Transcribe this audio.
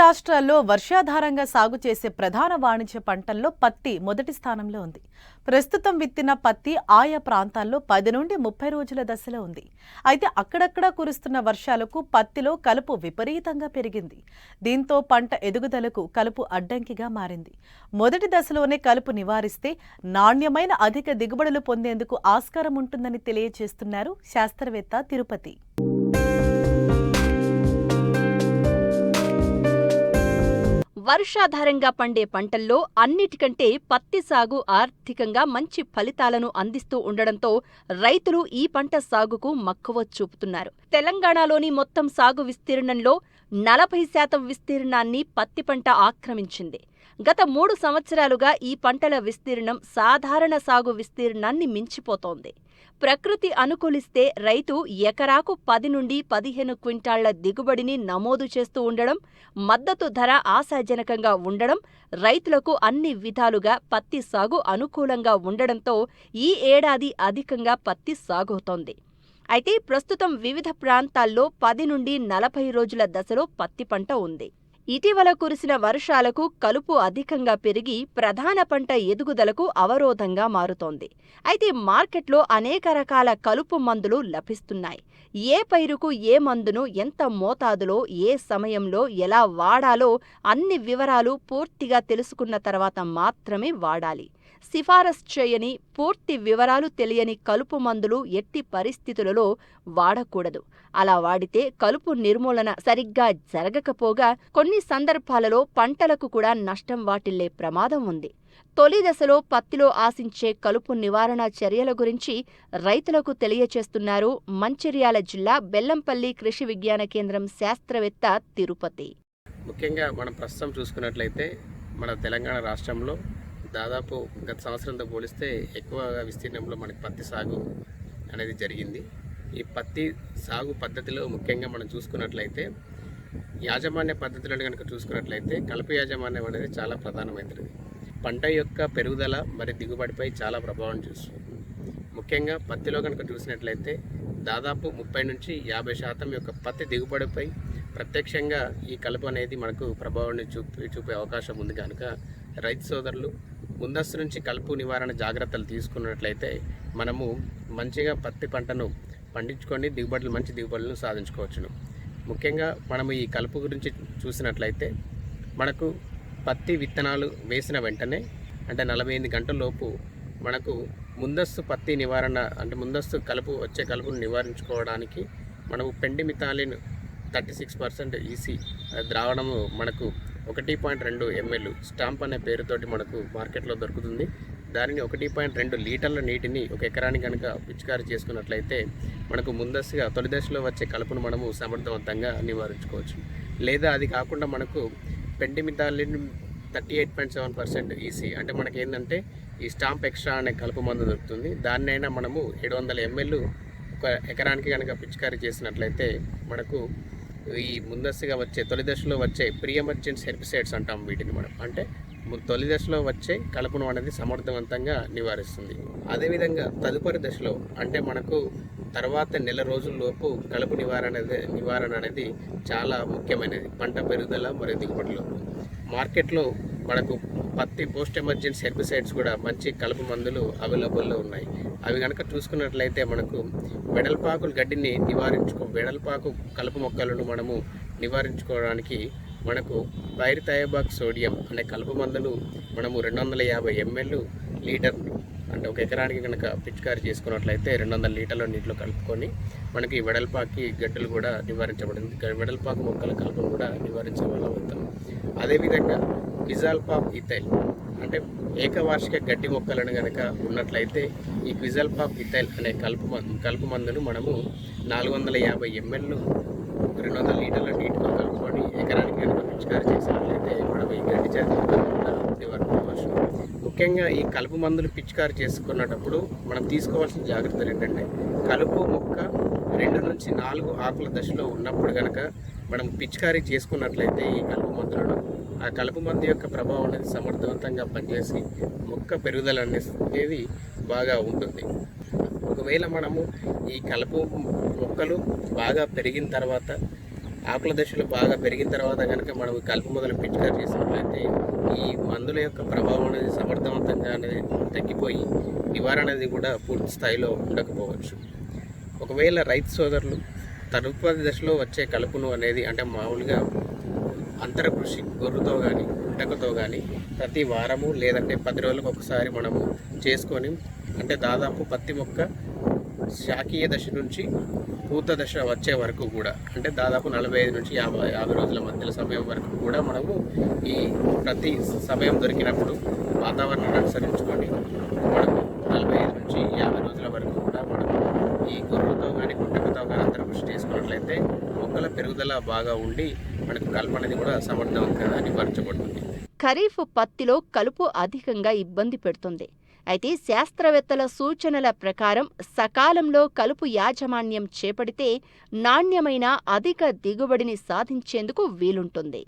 రాష్ట్రాల్లో వర్షాధారంగా సాగు చేసే ప్రధాన వాణిజ్య పంటల్లో పత్తి మొదటి స్థానంలో ఉంది. ప్రస్తుతం విత్తిన పత్తి ఆయా ప్రాంతాల్లో 10 నుండి 30 రోజుల దశలో ఉంది. అయితే అక్కడక్కడ కురుస్తున్న వర్షాలకు పత్తిలో కలుపు విపరీతంగా పెరిగింది. దీంతో పంట ఎదుగుదలకు కలుపు అడ్డంకిగా మారింది. మొదటి దశలోనే కలుపు నివారిస్తే నాణ్యమైన అధిక దిగుబడులు పొందేందుకు ఆస్కారం ఉంటుందని తెలియజేస్తున్నారు శాస్త్రవేత్త తిరుపతి. వర్షాధారంగా పండే పంటల్లో అన్నిటికంటే పత్తి సాగు ఆర్థికంగా మంచి ఫలితాలను అందిస్తూ ఉండడంతో రైతులు ఈ పంట సాగుకు మక్కువ చూపుతున్నారు. తెలంగాణలోని మొత్తం సాగు విస్తీర్ణంలో 40% విస్తీర్ణాన్ని పత్తి పంట ఆక్రమించింది. గత 3 సంవత్సరాలుగా ఈ పంటల విస్తీర్ణం సాధారణ సాగు విస్తీర్ణాన్ని మించిపోతోంది. ప్రకృతి అనుకూలిస్తే రైతు ఎకరాకు 10 నుండి 15 క్వింటాళ్ల దిగుబడిని నమోదు చేస్తూ ఉండడం, మద్దతు ధర ఆశాజనకంగా ఉండడం, రైతులకు అన్ని విధాలుగా పత్తి సాగు అనుకూలంగా ఉండడంతో ఈ ఏడాది అధికంగా పత్తి సాగవుతోంది. అయితే ప్రస్తుతం వివిధ ప్రాంతాల్లో 10 నుండి 40 రోజుల దశలో పత్తి పంట ఉంది. ఇటీవల కురిసిన వర్షాలకు కలుపు అధికంగా పెరిగి ప్రధాన పంట ఎదుగుదలకు అవరోధంగా మారుతోంది. అయితే మార్కెట్లో అనేక రకాల కలుపు మందులు లభిస్తున్నాయి. ఏ పైరుకు ఏ మందును ఎంత మోతాదులో ఏ సమయంలో ఎలా వాడాలో అన్ని వివరాలు పూర్తిగా తెలుసుకున్న తర్వాత మాత్రమే వాడాలి. సిఫారసు చేయని, పూర్తి వివరాలు తెలియని కలుపు మందులు ఎట్టి పరిస్థితులలో వాడకూడదు. అలా వాడితే కలుపు నిర్మూలన సరిగ్గా జరగకపోగా కొన్ని సందర్భాలలో పంటలకు కూడా నష్టం వాటిల్లే ప్రమాదం ఉంది. తొలి దశలో పత్తిలో ఆశించే కలుపు నివారణ చర్యల గురించి రైతులకు తెలియచేస్తున్నారు మంచిర్యాల జిల్లా బెల్లంపల్లి కృషి విజ్ఞాన కేంద్రం శాస్త్రవేత్త తిరుపతి. ముఖ్యంగా మనం ప్రస్తుతం చూసుకున్నట్లయితే మన తెలంగాణ రాష్ట్రంలో దాదాపు గత సంవత్సరంతో పోలిస్తే ఎక్కువగా విస్తీర్ణంలో మనకి పత్తి సాగు అనేది జరిగింది. ఈ పత్తి సాగు పద్ధతిలో ముఖ్యంగా మనం చూసుకున్నట్లయితే యాజమాన్య పద్ధతులను కనుక చూసుకున్నట్లయితే కలుపు యాజమాన్యం అనేది చాలా ప్రధానమైనది. పంట యొక్క పెరుగుదల మరి దిగుబడిపై చాలా ప్రభావం చూస్తుంది. ముఖ్యంగా పత్తిలో కనుక చూసినట్లయితే దాదాపు 30 నుంచి 50% యొక్క పత్తి దిగుబడిపై ప్రత్యక్షంగా ఈ కలుపు అనేది మనకు ప్రభావాన్ని చూపే అవకాశం ఉంది. కనుక రైతు సోదరులు ముందస్తు నుంచి కలుపు నివారణ జాగ్రత్తలు తీసుకున్నట్లయితే మనము మంచిగా పత్తి పంటను పండించుకొని మంచి దిగుబడులను సాధించుకోవచ్చును. ముఖ్యంగా మనము ఈ కలుపు గురించి చూసినట్లయితే మనకు పత్తి విత్తనాలు వేసిన వెంటనే అంటే 48 గంటల లోపు మనకు ముందస్తు పత్తి నివారణ అంటే ముందస్తు కలుపును నివారించుకోవడానికి మనము పెండిమిథాలిన్ 36% ఈసీ ద్రావణము మనకు 1.2 ml స్టాంప్ అనే పేరుతోటి మనకు మార్కెట్లో దొరుకుతుంది. దానిని 1.2 లీటర్ల నీటిని ఒక ఎకరానికి కనుక పిచికారీ చేసుకున్నట్లయితే మనకు ముందస్తుగా తొలి దశలో వచ్చే కలుపును మనము సమర్థవంతంగా నివారించుకోవచ్చు. లేదా అది కాకుండా మనకు పెండిమిథాలిన్ 38.7% ఈసీ అంటే మనకి ఏంటంటే ఈ స్టాంప్ ఎక్స్ట్రా అనే కలుపు మందు దొరుకుతుంది. దాన్నైనా మనము 700 ml ఒక ఎకరానికి కనుక పిచికారీ చేసినట్లయితే మనకు ఈ ముందస్తుగా వచ్చే తొలి దశలో వచ్చే ప్రీ ఎమర్జెన్సీ హెర్బిసైడ్స్ అంటాం వీటిని మనం. అంటే తొలి దశలో వచ్చే కలుపును అనేది సమర్థవంతంగా నివారిస్తుంది. అదేవిధంగా తదుపరి దశలో అంటే మనకు తర్వాత నెల రోజుల్లోపు కలుపు నివారణ అనేది చాలా ముఖ్యమైనది. పంట పెరుగుదల మరియు దిగుబడిలో మార్కెట్లో మనకు పత్తి పోస్ట్ ఎమర్జెన్సీ హెర్బిసైడ్స్ కూడా మంచి కలుపు మందులు అవైలబుల్లో ఉన్నాయి. అవి కనుక చూసుకున్నట్లయితే మనకు వెడల్పాకు కలుపు మొక్కలను మనము నివారించుకోవడానికి మనకు పైరిథయాబాక్ సోడియం అనే కలుపు మందులు మనము 250 ml లీటర్ అంటే ఒక ఎకరానికి కనుక పిచికారీ చేసుకున్నట్లయితే 200 లీటర్ల నీటిలో కలుపుకొని మనకి వెడల్పాకి గడ్డలు కూడా నివారించబడింది. వెడల్పాకు మొక్కల కలుపును కూడా నివారించగలుగుతాం. అదేవిధంగా క్విజాల్పాప్ ఇథైల్ అంటే ఏకవార్షిక గడ్డి మొక్కలను కనుక ఉన్నట్లయితే ఈ క్విజాల్పాప్ ఇథైల్ అనే కలుపు మందును మనము 450 ml 200 లీటర్ల నీటిలో కలుపుకొని ఎకరానికి కనుక పిచికారీ చేసినట్లయితే మనం ఈ గడ్డి జాతులను నివారించవచ్చు. ముఖ్యంగా ఈ కలుపు మందులు పిచికారీ చేసుకున్నప్పుడు మనం తీసుకోవాల్సిన జాగ్రత్తలు ఏంటంటే కలుపు మొక్క 2 నుంచి 4 ఆకుల దశలో ఉన్నప్పుడు కనుక మనం పిచికారీ చేసుకున్నట్లయితే ఈ కలుపు మందులను ఆ కలుపు మందు యొక్క ప్రభావం అనేది సమర్థవంతంగా పనిచేసి మొక్క పెరుగుదల అనేది బాగా ఉంటుంది. ఒకవేళ మనము ఈ కలుపు మొక్కలు బాగా పెరిగిన తర్వాత ఆకుల దశలో బాగా పెరిగిన తర్వాత కనుక మనం కలుపు మొదలు పిచికారి చేసినట్లయితే ఈ మందుల యొక్క ప్రభావం అనేది సమర్థవంతంగా అనేది తగ్గిపోయి నివారణ అనేది కూడా పూర్తి స్థాయిలో ఉండకపోవచ్చు. ఒకవేళ రైతు సోదరులు తదుపరి దశలో వచ్చే కలుపును అనేది అంటే మామూలుగా అంతర కృషి గొర్రుతో కానీ గుంటకతో కానీ ప్రతి వారము లేదంటే 10 రోజులకు ఒకసారి మనము చేసుకొని అంటే దాదాపు పత్తి మొక్క శాఖీయ దశ నుంచి పూత దశ వచ్చే వరకు కూడా అంటే దాదాపు 45 నుంచి 50 రోజుల మధ్యలో సమయం వరకు కూడా మనము ఈ ప్రతి సమయం దొరికినప్పుడు వాతావరణాన్ని అనుసరించుకొని మనము 45 నుంచి 50 రోజుల వరకు కూడా మనము ఈ గొర్రెతో కానీ గుంటకతో కానీ అంతర కృషి చేసుకున్నట్లయితే మొక్కల పెరుగుదల బాగా ఉండి మనకు కలుపు అనేది కూడా సమర్థవంతంగా నివారించబడుతుంది. ఖరీఫ్ పత్తిలో కలుపు అధికంగా ఇబ్బంది పెడుతుంది. అయితే శాస్త్రవేత్తల సూచనల ప్రకారం సకాలంలో కలుపు యాజమాన్యం చేపడితే నాణ్యమైన అధిక దిగుబడిని సాధించేందుకు వీలుంటుంది.